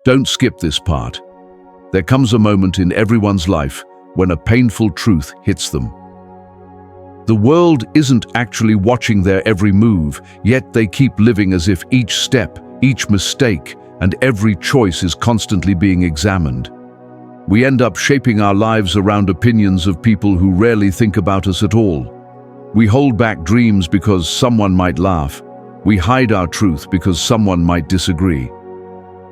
Don't skip this part. There comes a moment in everyone's life when a painful truth hits them. The world isn't actually watching their every move, yet they keep living as if each step, each mistake, and every choice is constantly being examined. We end up shaping our lives around opinions of people who rarely think about us at all. We hold back dreams because someone might laugh. We hide our truth because someone might disagree.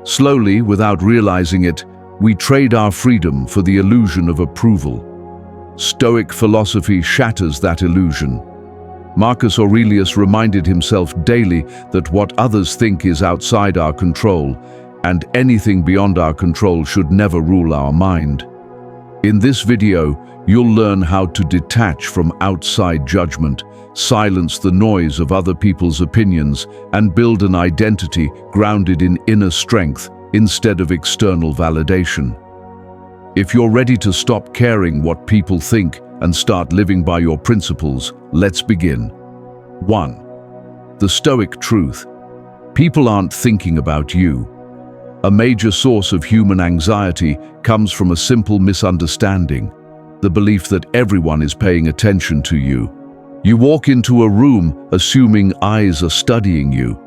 Slowly, without realizing it, we trade our freedom for the illusion of approval. Stoic philosophy shatters that illusion. Marcus Aurelius reminded himself daily that what others think is outside our control, and anything beyond our control should never rule our mind. In this video, you'll learn how to detach from outside judgment, silence the noise of other people's opinions, and build an identity grounded in inner strength instead of external validation. If you're ready to stop caring what people think and start living by your principles, let's begin. 1. The Stoic truth. People aren't thinking about you. A major source of human anxiety comes from a simple misunderstanding, the belief that everyone is paying attention to you. You walk into a room assuming eyes are studying you.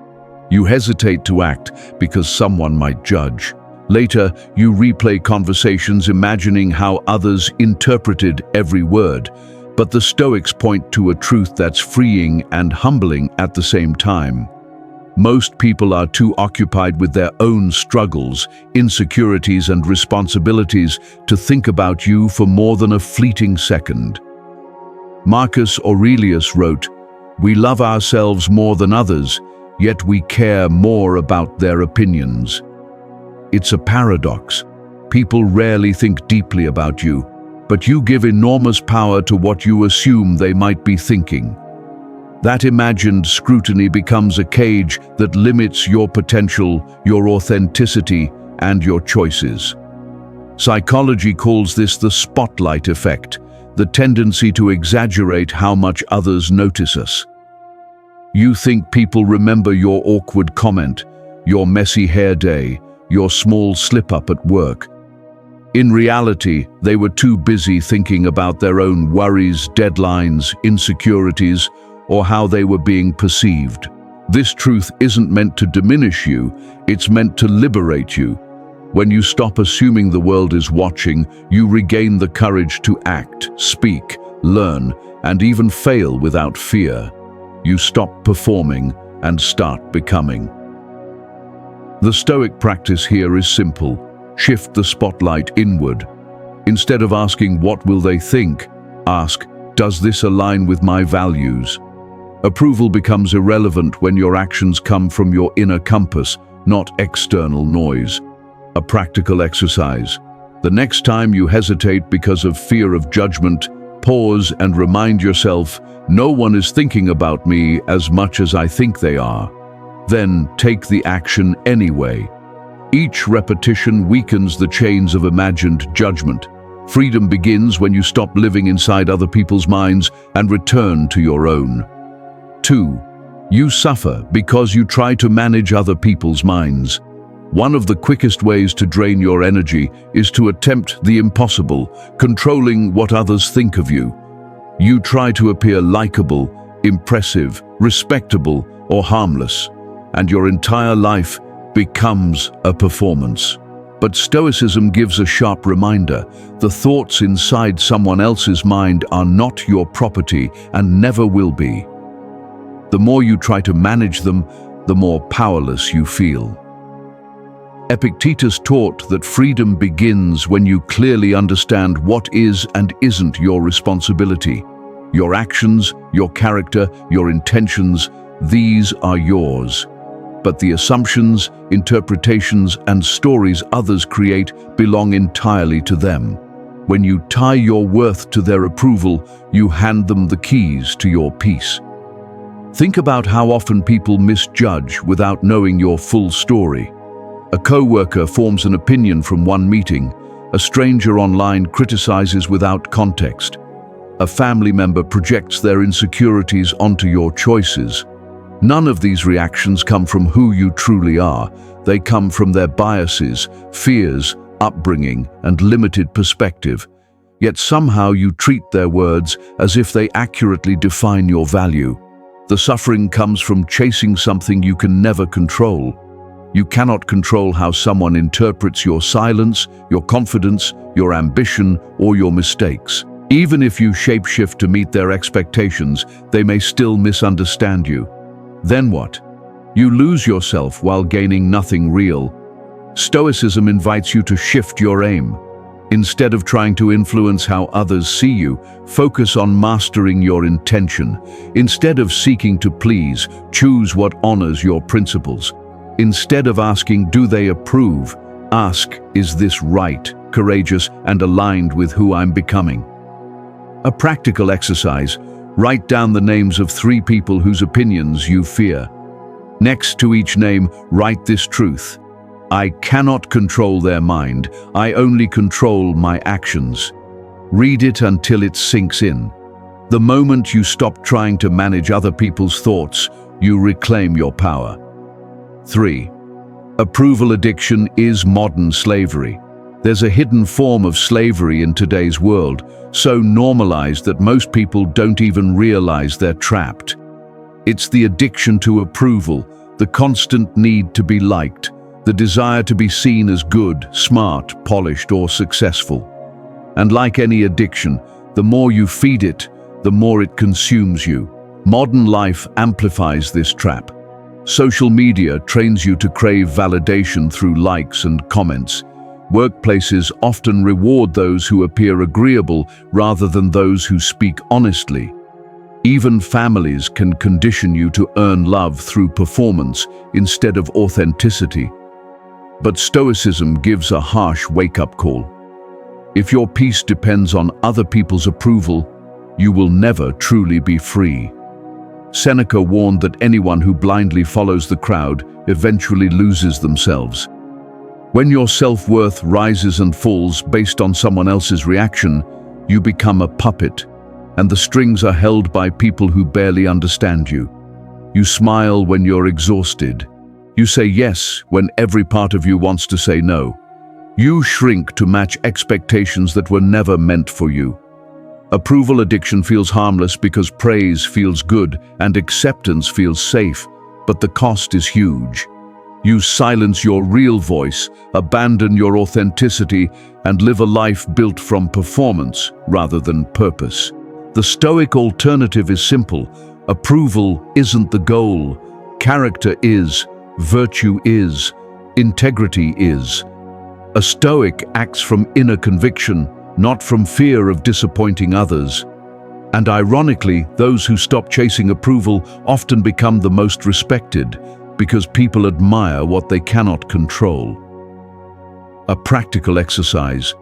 You hesitate to act because someone might judge. Later, you replay conversations imagining how others interpreted every word. But the Stoics point to a truth that's freeing and humbling at the same time. Most people are too occupied with their own struggles, insecurities, and responsibilities to think about you for more than a fleeting second. Marcus Aurelius wrote, "We love ourselves more than others, yet we care more about their opinions." It's a paradox. People rarely think deeply about you, but you give enormous power to what you assume they might be thinking. That imagined scrutiny becomes a cage that limits your potential, your authenticity, and your choices. Psychology calls this the spotlight effect, the tendency to exaggerate how much others notice us. You think people remember your awkward comment, your messy hair day, your small slip-up at work. In reality, they were too busy thinking about their own worries, deadlines, insecurities, or how they were being perceived. This truth isn't meant to diminish you, it's meant to liberate you. When you stop assuming the world is watching, you regain the courage to act, speak, learn, and even fail without fear. You stop performing and start becoming. The Stoic practice here is simple. Shift the spotlight inward. Instead of asking, "What will they think?" ask, "Does this align with my values?" Approval becomes irrelevant when your actions come from your inner compass, not external noise. A practical exercise. The next time you hesitate because of fear of judgment, pause and remind yourself, "No one is thinking about me as much as I think they are." Then take the action anyway. Each repetition weakens the chains of imagined judgment. Freedom begins when you stop living inside other people's minds and return to your own. 2. You suffer because you try to manage other people's minds. One of the quickest ways to drain your energy is to attempt the impossible, controlling what others think of you. You try to appear likable, impressive, respectable, or harmless, and your entire life becomes a performance. But Stoicism gives a sharp reminder: the thoughts inside someone else's mind are not your property and never will be. The more you try to manage them, the more powerless you feel. Epictetus taught that freedom begins when you clearly understand what is and isn't your responsibility. Your actions, your character, your intentions, these are yours. But the assumptions, interpretations, and stories others create belong entirely to them. When you tie your worth to their approval, you hand them the keys to your peace. Think about how often people misjudge without knowing your full story. A co-worker forms an opinion from one meeting. A stranger online criticizes without context. A family member projects their insecurities onto your choices. None of these reactions come from who you truly are. They come from their biases, fears, upbringing, and limited perspective. Yet somehow you treat their words as if they accurately define your value. The suffering comes from chasing something you can never control. You cannot control how someone interprets your silence, your confidence, your ambition, or your mistakes. Even if you shapeshift to meet their expectations, they may still misunderstand you. Then what? You lose yourself while gaining nothing real. Stoicism invites you to shift your aim. Instead of trying to influence how others see you, focus on mastering your intention. Instead of seeking to please, choose what honors your principles. Instead of asking, do they approve? Ask, is this right, courageous, and aligned with who I'm becoming? A practical exercise: write down the names of 3 people whose opinions you fear. Next to each name, write this truth: I cannot control their mind, I only control my actions. Read it until it sinks in. The moment you stop trying to manage other people's thoughts, you reclaim your power. 3. Approval addiction is modern slavery. There's a hidden form of slavery in today's world, so normalized that most people don't even realize they're trapped. It's the addiction to approval, the constant need to be liked, the desire to be seen as good, smart, polished, or successful. And like any addiction, the more you feed it, the more it consumes you. Modern life amplifies this trap. Social media trains you to crave validation through likes and comments. Workplaces often reward those who appear agreeable rather than those who speak honestly. Even families can condition you to earn love through performance instead of authenticity. But Stoicism gives a harsh wake-up call. If your peace depends on other people's approval, you will never truly be free. Seneca warned that anyone who blindly follows the crowd eventually loses themselves. When your self-worth rises and falls based on someone else's reaction, you become a puppet, and the strings are held by people who barely understand you. You smile when you're exhausted. You say yes when every part of you wants to say no. You shrink to match expectations that were never meant for you. Approval addiction feels harmless because praise feels good and acceptance feels safe, but the cost is huge. You silence your real voice, abandon your authenticity, and live a life built from performance rather than purpose. The Stoic alternative is simple. Approval isn't the goal. Character is, virtue is, integrity is. A Stoic acts from inner conviction, not from fear of disappointing others. And ironically, those who stop chasing approval often become the most respected, because people admire what they cannot control. A practical exercise: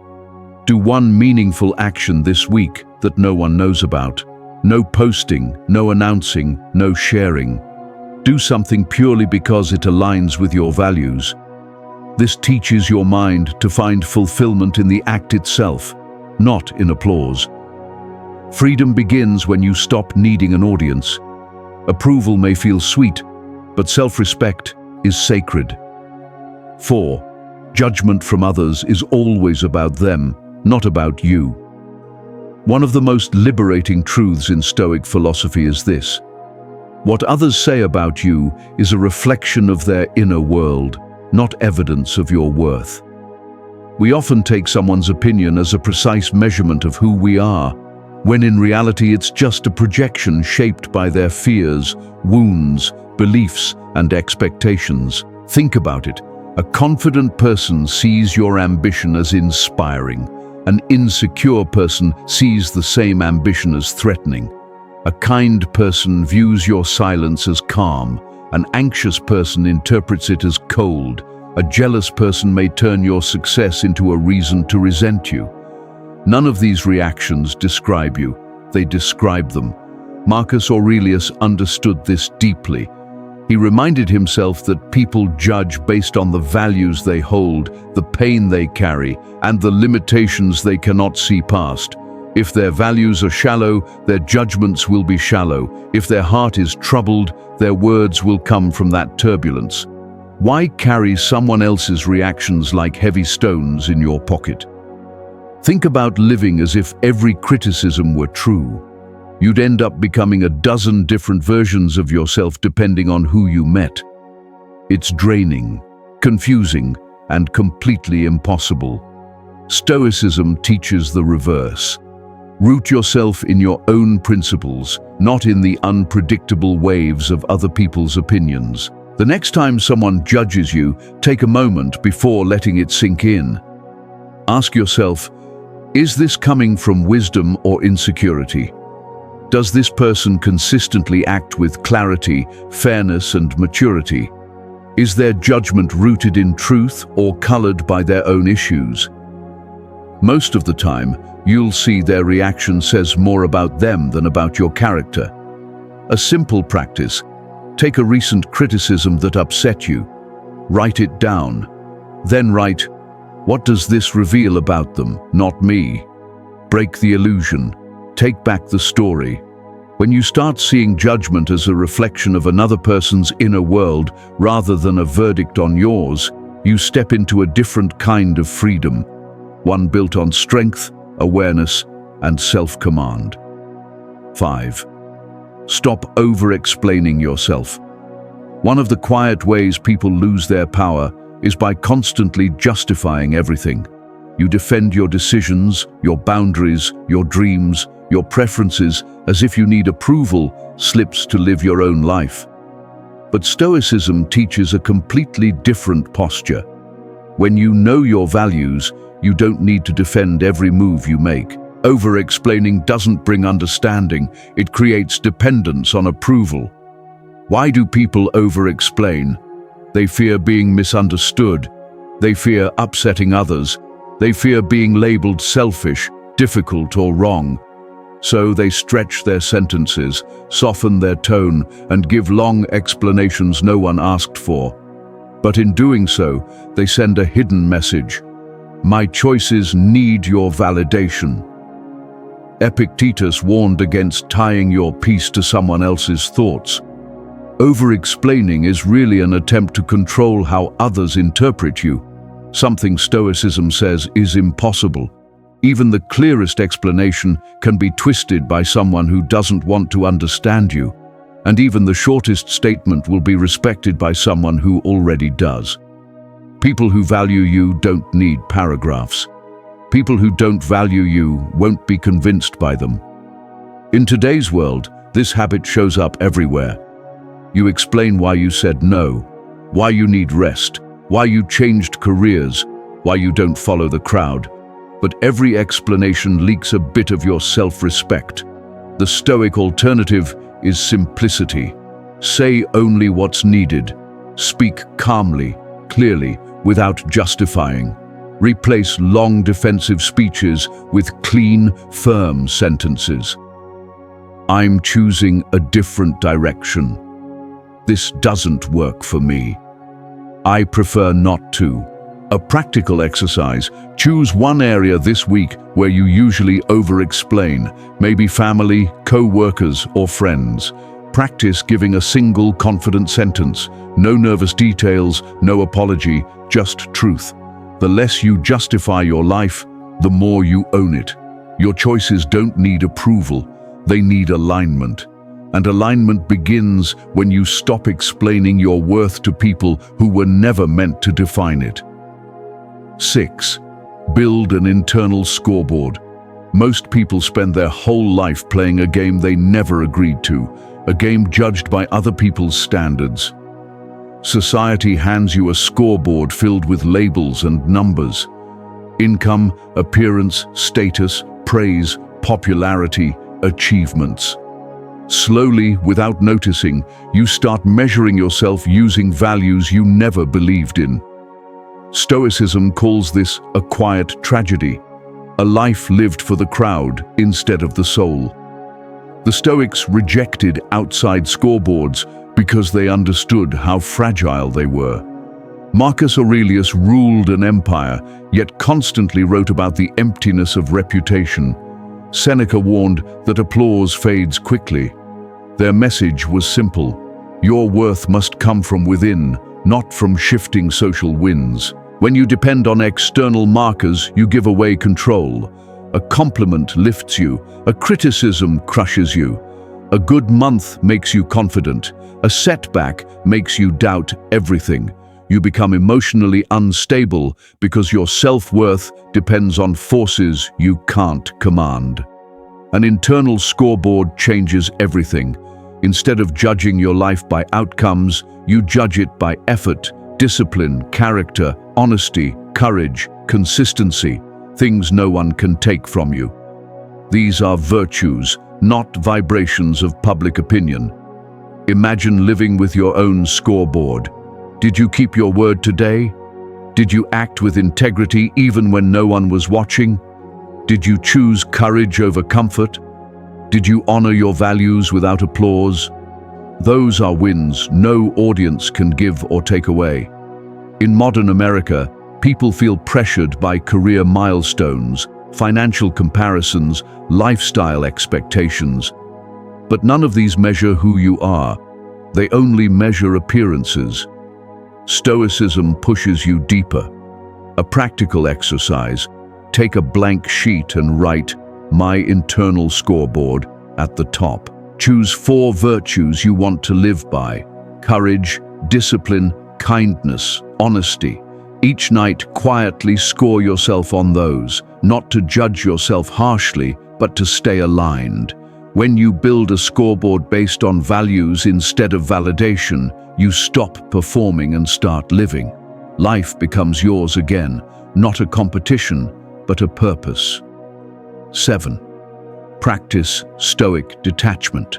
do one meaningful action this week that no one knows about. No posting, no announcing, no sharing. Do something purely because it aligns with your values. This teaches your mind to find fulfillment in the act itself, not in applause. Freedom begins when you stop needing an audience. Approval may feel sweet, but self-respect is sacred. 4. Judgment from others is always about them, not about you. One of the most liberating truths in Stoic philosophy is this: what others say about you is a reflection of their inner world, not evidence of your worth. We often take someone's opinion as a precise measurement of who we are, when in reality it's just a projection shaped by their fears, wounds, beliefs, and expectations. Think about it. A confident person sees your ambition as inspiring. An insecure person sees the same ambition as threatening. A kind person views your silence as calm. An anxious person interprets it as cold. A jealous person may turn your success into a reason to resent you. None of these reactions describe you, they describe them. Marcus Aurelius understood this deeply. He reminded himself that people judge based on the values they hold, the pain they carry, and the limitations they cannot see past. If their values are shallow, their judgments will be shallow. If their heart is troubled, their words will come from that turbulence. Why carry someone else's reactions like heavy stones in your pocket? Think about living as if every criticism were true. You'd end up becoming a dozen different versions of yourself depending on who you met. It's draining, confusing, and completely impossible. Stoicism teaches the reverse. Root yourself in your own principles, not in the unpredictable waves of other people's opinions. The next time someone judges you, take a moment before letting it sink in. Ask yourself, is this coming from wisdom or insecurity? Does this person consistently act with clarity, fairness, and maturity? Is their judgment rooted in truth or colored by their own issues? Most of the time, you'll see their reaction says more about them than about your character. A simple practice: take a recent criticism that upset you. Write it down. Then write, what does this reveal about them, not me? Break the illusion. Take back the story. When you start seeing judgment as a reflection of another person's inner world rather than a verdict on yours, you step into a different kind of freedom, one built on strength, awareness, and self-command. 5. Stop over-explaining yourself. One of the quiet ways people lose their power is by constantly justifying everything. You defend your decisions, your boundaries, your dreams, your preferences as if you need approval slips to live your own life. But Stoicism teaches a completely different posture. When you know your values, you don't need to defend every move you make. Over-explaining doesn't bring understanding, it creates dependence on approval. Why do people over-explain? They fear being misunderstood. They fear upsetting others. They fear being labeled selfish, difficult, or wrong. So they stretch their sentences, soften their tone, and give long explanations no one asked for. But in doing so, they send a hidden message. My choices need your validation. Epictetus warned against tying your peace to someone else's thoughts. Over-explaining is really an attempt to control how others interpret you, something Stoicism says is impossible. Even the clearest explanation can be twisted by someone who doesn't want to understand you, and even the shortest statement will be respected by someone who already does. People who value you don't need paragraphs. People who don't value you won't be convinced by them. In today's world, this habit shows up everywhere. You explain why you said no, why you need rest, why you changed careers, why you don't follow the crowd. But every explanation leaks a bit of your self-respect. The Stoic alternative is simplicity. Say only what's needed. Speak calmly, clearly, without justifying. Replace long defensive speeches with clean, firm sentences. I'm choosing a different direction. This doesn't work for me. I prefer not to. A practical exercise: choose one area this week where you usually over-explain, maybe family, co-workers, or friends. Practice giving a single confident sentence. No nervous details, no apology, just truth. The less you justify your life, the more you own it. Your choices don't need approval, they need alignment. And alignment begins when you stop explaining your worth to people who were never meant to define it. 6. Build an internal scoreboard. Most people spend their whole life playing a game they never agreed to, a game judged by other people's standards. Society hands you a scoreboard filled with labels and numbers. Income, appearance, status, praise, popularity, achievements. Slowly, without noticing, you start measuring yourself using values you never believed in. Stoicism calls this a quiet tragedy, a life lived for the crowd instead of the soul. The Stoics rejected outside scoreboards because they understood how fragile they were. Marcus Aurelius ruled an empire, yet constantly wrote about the emptiness of reputation. Seneca warned that applause fades quickly. Their message was simple: your worth must come from within, not from shifting social winds. When you depend on external markers, you give away control. A compliment lifts you, a criticism crushes you. A good month makes you confident. A setback makes you doubt everything. You become emotionally unstable because your self-worth depends on forces you can't command. An internal scoreboard changes everything. Instead of judging your life by outcomes, you judge it by effort, discipline, character, honesty, courage, consistency, things no one can take from you. These are virtues, not vibrations of public opinion. Imagine living with your own scoreboard. Did you keep your word today? Did you act with integrity even when no one was watching? Did you choose courage over comfort? Did you honor your values without applause? Those are wins no audience can give or take away. In modern America, people feel pressured by career milestones, financial comparisons, lifestyle expectations. But none of these measure who you are. They only measure appearances. Stoicism pushes you deeper. A practical exercise: take a blank sheet and write "My internal scoreboard" at the top. Choose 4 virtues you want to live by: courage, discipline, kindness, honesty. Each night, quietly score yourself on those, not to judge yourself harshly, but to stay aligned. When you build a scoreboard based on values instead of validation, you stop performing and start living. Life becomes yours again, not a competition, but a purpose. 7. Practice Stoic detachment.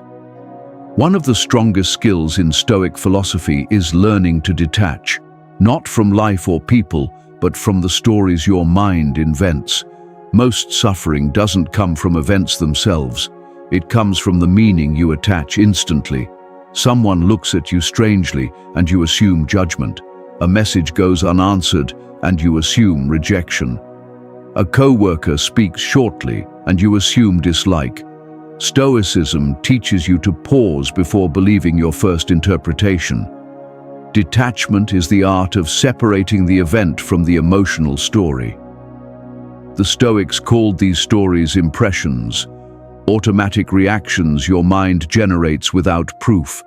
One of the strongest skills in Stoic philosophy is learning to detach, not from life or people, but from the stories your mind invents. Most suffering doesn't come from events themselves. It comes from the meaning you attach instantly. Someone looks at you strangely and you assume judgment. A message goes unanswered and you assume rejection. A co-worker speaks shortly and you assume dislike. Stoicism teaches you to pause before believing your first interpretation. Detachment is the art of separating the event from the emotional story. The Stoics called these stories impressions, automatic reactions your mind generates without proof.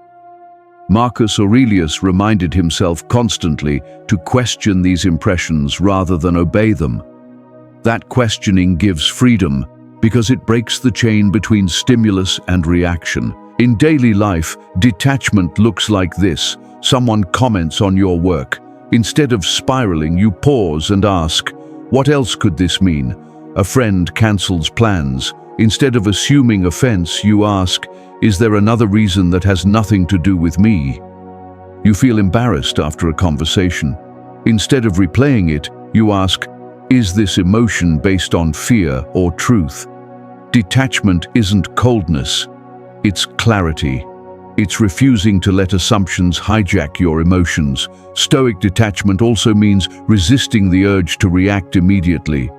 Marcus Aurelius reminded himself constantly to question these impressions rather than obey them. That questioning gives freedom because it breaks the chain between stimulus and reaction. In daily life, detachment looks like this. Someone comments on your work. Instead of spiraling, you pause and ask, what else could this mean? A friend cancels plans. Instead of assuming offense, you ask, is there another reason that has nothing to do with me? You feel embarrassed after a conversation. Instead of replaying it, you ask, is this emotion based on fear or truth? Detachment isn't coldness, it's clarity. It's refusing to let assumptions hijack your emotions. Stoic detachment also means resisting the urge to react immediately.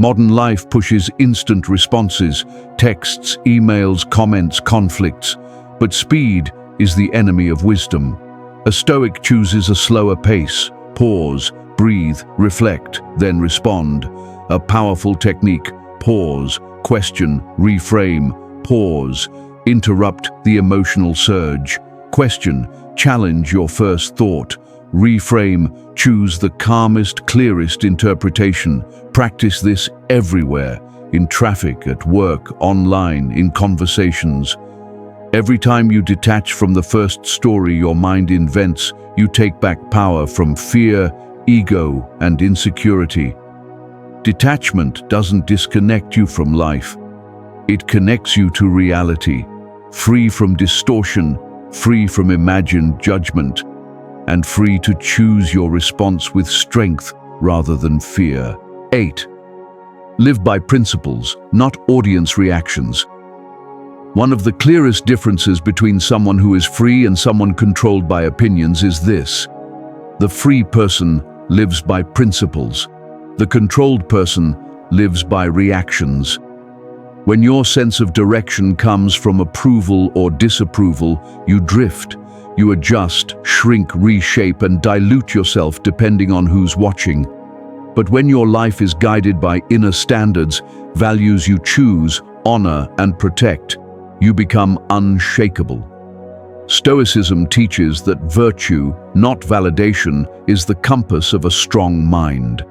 Modern life pushes instant responses, texts, emails, comments, conflicts. But speed is the enemy of wisdom. A Stoic chooses a slower pace. Pause, breathe, reflect, then respond. A powerful technique: pause, question, reframe, pause. Interrupt the emotional surge. Question, challenge your first thought. Reframe, choose the calmest, clearest interpretation. Practice this everywhere, in traffic, at work, online, in conversations. Every time you detach from the first story your mind invents, you take back power from fear, ego, and insecurity. Detachment doesn't disconnect you from life. It connects you to reality, free from distortion, free from imagined judgment, and free to choose your response with strength rather than fear. 8. Live by principles, not audience reactions. One of the clearest differences between someone who is free and someone controlled by opinions is this: the free person lives by principles. The controlled person lives by reactions. When your sense of direction comes from approval or disapproval, you drift. You adjust, shrink, reshape, and dilute yourself depending on who's watching. But when your life is guided by inner standards, values you choose, honor, and protect, you become unshakable. Stoicism teaches that virtue, not validation, is the compass of a strong mind.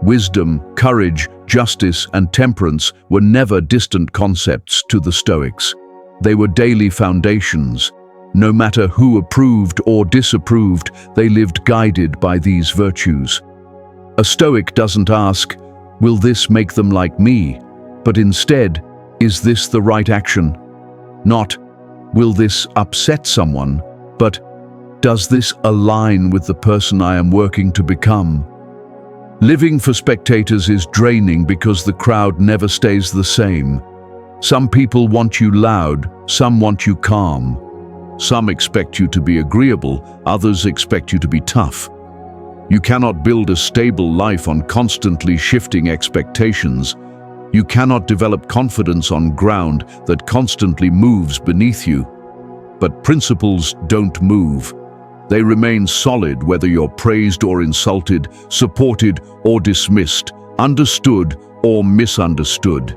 Wisdom, courage, justice, and temperance were never distant concepts to the Stoics. They were daily foundations. No matter who approved or disapproved, they lived guided by these virtues. A Stoic doesn't ask, "Will this make them like me?" but instead, "Is this the right action?" Not, "Will this upset someone?" but, "Does this align with the person I am working to become?" Living for spectators is draining because the crowd never stays the same. Some people want you loud, some want you calm. Some expect you to be agreeable, others expect you to be tough. You cannot build a stable life on constantly shifting expectations. You cannot develop confidence on ground that constantly moves beneath you. But principles don't move. They remain solid whether you're praised or insulted, supported or dismissed, understood or misunderstood.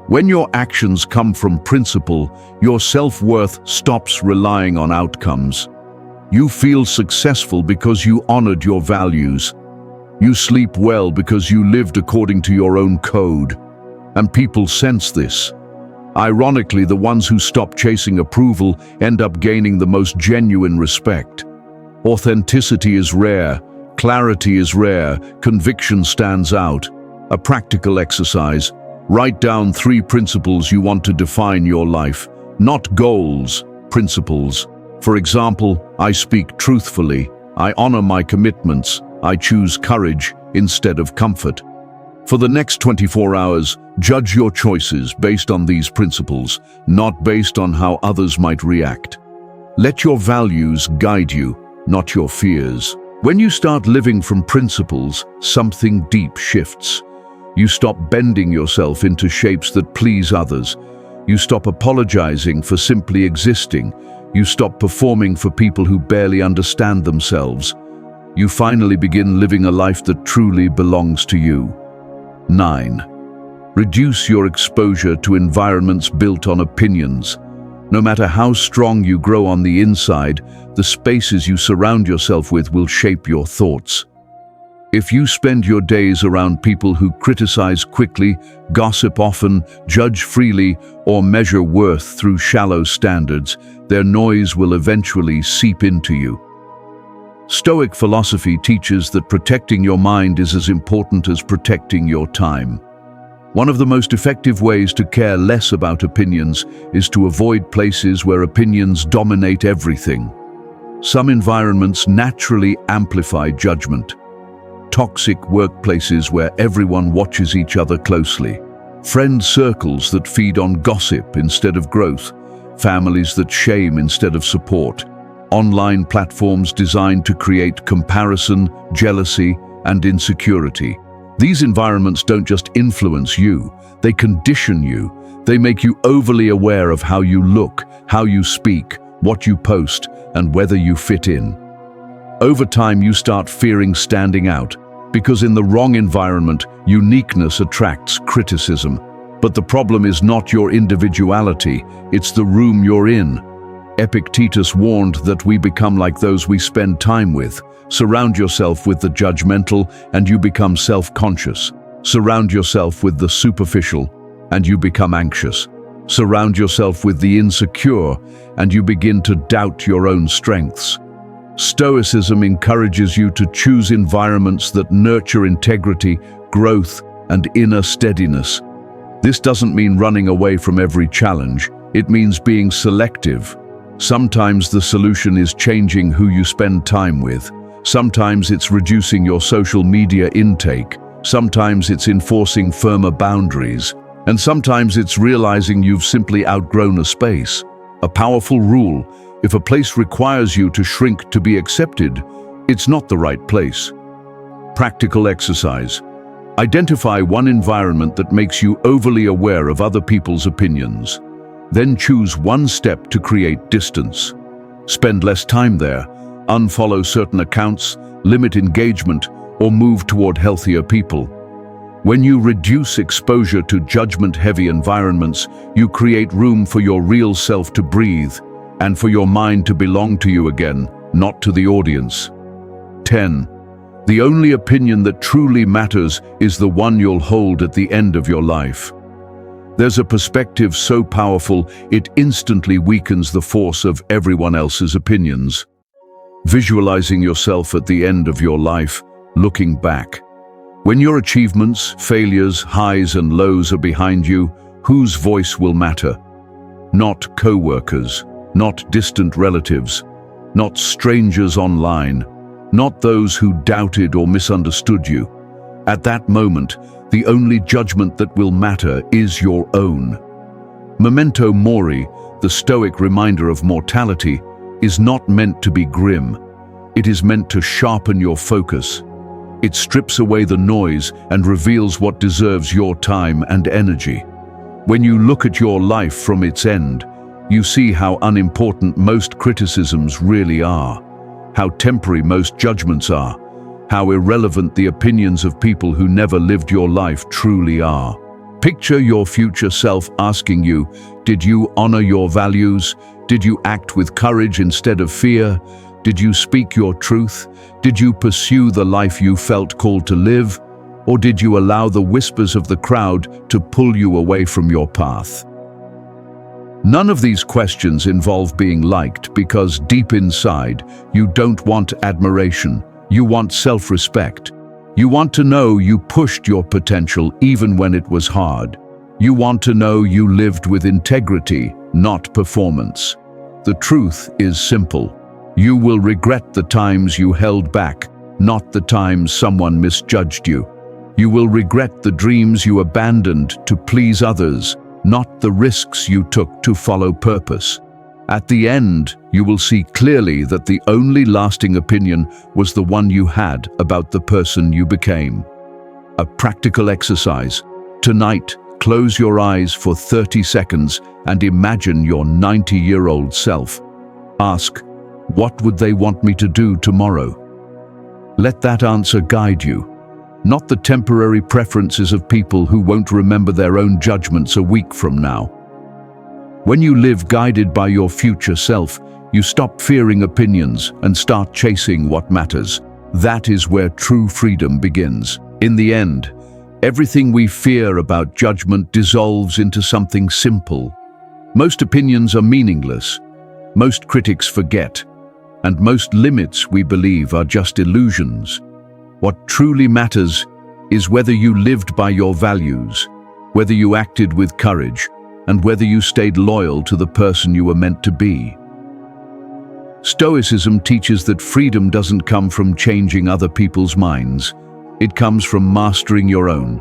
When your actions come from principle, your self-worth stops relying on outcomes. You feel successful because you honored your values. You sleep well because you lived according to your own code. And people sense this. Ironically, the ones who stop chasing approval end up gaining the most genuine respect. Authenticity is rare, clarity is rare, conviction stands out. A practical exercise. Write down 3 principles you want to define your life. Not goals, principles. For example, I speak truthfully, I honor my commitments, I choose courage instead of comfort. For the next 24 hours, judge your choices based on these principles, not based on how others might react. Let your values guide you, not your fears. When you start living from principles, something deep shifts. You stop bending yourself into shapes that please others. You stop apologizing for simply existing. You stop performing for people who barely understand themselves. You finally begin living a life that truly belongs to you. 9. Reduce your exposure to environments built on opinions. No matter how strong you grow on the inside, the spaces you surround yourself with will shape your thoughts. If you spend your days around people who criticize quickly, gossip often, judge freely, or measure worth through shallow standards, their noise will eventually seep into you. Stoic philosophy teaches that protecting your mind is as important as protecting your time. One of the most effective ways to care less about opinions is to avoid places where opinions dominate everything. Some environments naturally amplify judgment. Toxic workplaces where everyone watches each other closely. Friend circles that feed on gossip instead of growth. Families that shame instead of support. Online platforms designed to create comparison, jealousy, and insecurity. These environments don't just influence you, they condition you. They make you overly aware of how you look, how you speak, what you post, and whether you fit in. Over time, you start fearing standing out, because in the wrong environment, uniqueness attracts criticism. But the problem is not your individuality, it's the room you're in. Epictetus warned that we become like those we spend time with. Surround yourself with the judgmental and you become self-conscious. Surround yourself with the superficial and you become anxious. Surround yourself with the insecure and you begin to doubt your own strengths. Stoicism encourages you to choose environments that nurture integrity, growth, and inner steadiness. This doesn't mean running away from every challenge. It means being selective. Sometimes the solution is changing who you spend time with. Sometimes it's reducing your social media intake. Sometimes it's enforcing firmer boundaries. And sometimes it's realizing you've simply outgrown a space. A powerful rule: if a place requires you to shrink to be accepted, it's not the right place. Practical exercise. Identify one environment that makes you overly aware of other people's opinions. Then choose one step to create distance. Spend less time there, unfollow certain accounts, limit engagement, or move toward healthier people. When you reduce exposure to judgment-heavy environments, you create room for your real self to breathe and for your mind to belong to you again, not to the audience. 10. The only opinion that truly matters is the one you'll hold at the end of your life. There's a perspective so powerful it instantly weakens the force of everyone else's opinions. Visualizing yourself at the end of your life, looking back. When your achievements, failures, highs and lows are behind you, whose voice will matter? Not co-workers, not distant relatives, not strangers online, not those who doubted or misunderstood you. At that moment, the only judgment that will matter is your own. Memento mori, the Stoic reminder of mortality, is not meant to be grim. It is meant to sharpen your focus. It strips away the noise and reveals what deserves your time and energy. When you look at your life from its end, you see how unimportant most criticisms really are, how temporary most judgments are, how irrelevant the opinions of people who never lived your life truly are. Picture your future self asking you, did you honor your values? Did you act with courage instead of fear? Did you speak your truth? Did you pursue the life you felt called to live? Or did you allow the whispers of the crowd to pull you away from your path? None of these questions involve being liked because deep inside, you don't want admiration. You want self-respect. You want to know you pushed your potential even when it was hard. You want to know you lived with integrity, not performance. The truth is simple. You will regret the times you held back, not the times someone misjudged you. You will regret the dreams you abandoned to please others, not the risks you took to follow purpose. At the end, you will see clearly that the only lasting opinion was the one you had about the person you became. A practical exercise. Tonight, close your eyes for 30 seconds and imagine your 90-year-old self. Ask, what would they want me to do tomorrow? Let that answer guide you, not the temporary preferences of people who won't remember their own judgments a week from now. When you live guided by your future self, you stop fearing opinions and start chasing what matters. That is where true freedom begins. In the end, everything we fear about judgment dissolves into something simple. Most opinions are meaningless. Most critics forget. And most limits we believe are just illusions. What truly matters is whether you lived by your values, whether you acted with courage, and whether you stayed loyal to the person you were meant to be. Stoicism teaches that freedom doesn't come from changing other people's minds. It comes from mastering your own.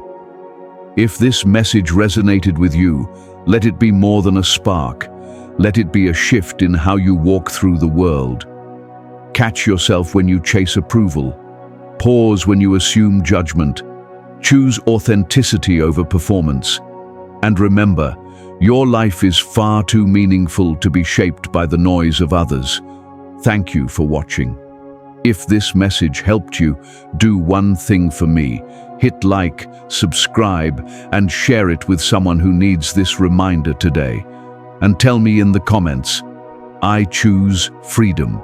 If this message resonated with you, let it be more than a spark. Let it be a shift in how you walk through the world. Catch yourself when you chase approval. Pause when you assume judgment. Choose authenticity over performance. And remember, your life is far too meaningful to be shaped by the noise of others. Thank you for watching. If this message helped you, do one thing for me. Hit like, subscribe, and share it with someone who needs this reminder today. And tell me in the comments, I choose freedom.